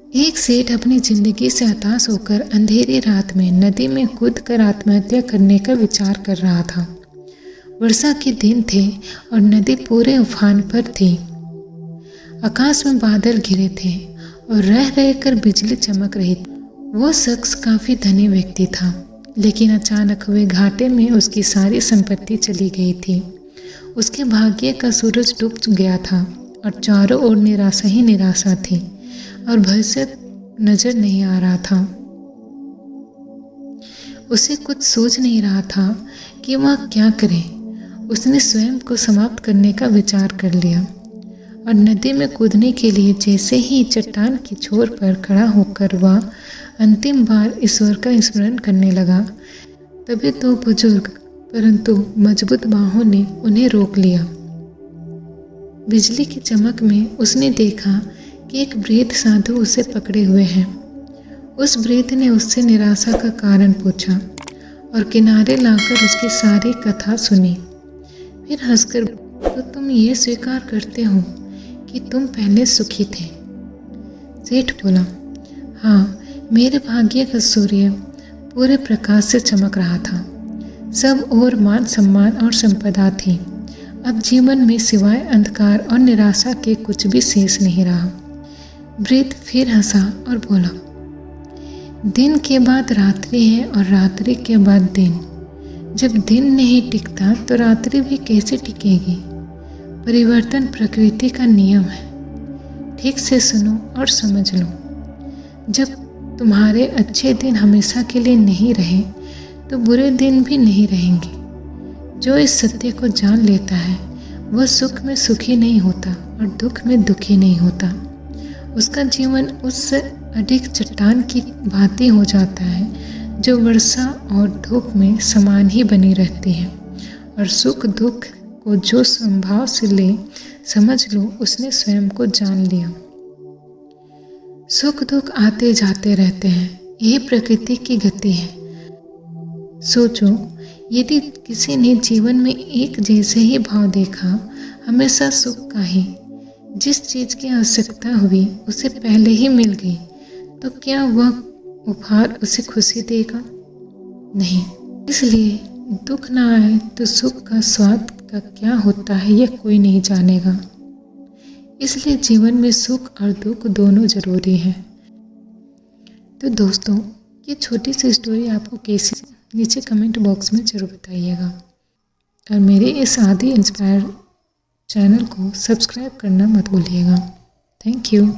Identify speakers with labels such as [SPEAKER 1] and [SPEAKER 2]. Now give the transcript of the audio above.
[SPEAKER 1] एक सेठ अपनी जिंदगी से हताश होकर अंधेरी रात में नदी में कूदकर आत्महत्या करने का विचार कर रहा था। वर्षा के दिन थे और नदी पूरे उफान पर थी। आकाश में बादल घिरे थे और रह रहकर बिजली चमक रही थी। वो शख्स काफी धनी व्यक्ति था, लेकिन अचानक हुए घाटे में उसकी सारी संपत्ति चली गई थी। उसके भाग्य का सूरज डूब गया था और चारों ओर निराशा ही निराशा थी और भविष्य नजर नहीं आ रहा था। उसे कुछ सूझ नहीं रहा था कि वह क्या करे। उसने स्वयं को समाप्त करने का विचार कर लिया और नदी में कूदने के लिए जैसे ही चट्टान की छोर पर खड़ा होकर वह अंतिम बार ईश्वर का स्मरण करने लगा, तभी दो बुजुर्ग परंतु मजबूत बाहों ने उन्हें रोक लिया। बिजली की चमक में उसने देखा कि एक वृद्ध साधु उसे पकड़े हुए हैं। उस वृद्ध ने उससे निराशा का कारण पूछा और किनारे लाकर उसकी सारी कथा सुनी। फिर हंसकर, तो तुम ये स्वीकार करते हो कि तुम पहले सुखी थे? सेठ बोला, हाँ, मेरे भाग्य का सूर्य पूरे प्रकाश से चमक रहा था। सब और मान सम्मान और संपदा थी। अब जीवन में सिवाय अंधकार और निराशा के कुछ भी शेष नहीं रहा। वृद्ध फिर हंसा और बोला, दिन के बाद रात्रि है और रात्रि के बाद दिन। जब दिन नहीं टिकता तो रात्रि भी कैसे टिकेगी? परिवर्तन प्रकृति का नियम है। ठीक से सुनो और समझ लो। जब तुम्हारे अच्छे दिन हमेशा के लिए नहीं रहे तो बुरे दिन भी नहीं रहेंगे। जो इस सत्य को जान लेता है वह सुख में सुखी नहीं होता और दुख में दुखी नहीं होता। उसका जीवन उससे अधिक चट्टान की भांति हो जाता है जो वर्षा और धूप में समान ही बनी रहती है। और सुख दुख को जो संभाव से ले, समझ लो उसने स्वयं को जान लिया। सुख दुख आते जाते रहते हैं, यही प्रकृति की गति है। सोचो, यदि किसी ने जीवन में एक जैसे ही भाव देखा, हमेशा सुख का ही, जिस चीज की आवश्यकता हुई उसे पहले ही मिल गई, तो क्या वह उपहार उसे खुशी देगा? नहीं। इसलिए दुख ना आए तो सुख का स्वाद का क्या होता है यह कोई नहीं जानेगा। इसलिए जीवन में सुख और दुख दोनों जरूरी है। तो दोस्तों, ये छोटी सी स्टोरी आपको कैसी, नीचे कमेंट बॉक्स में जरूर बताइएगा। और मेरे इस आदि इंस्पायर चैनल को सब्सक्राइब करना मत भूलिएगा। Thank you.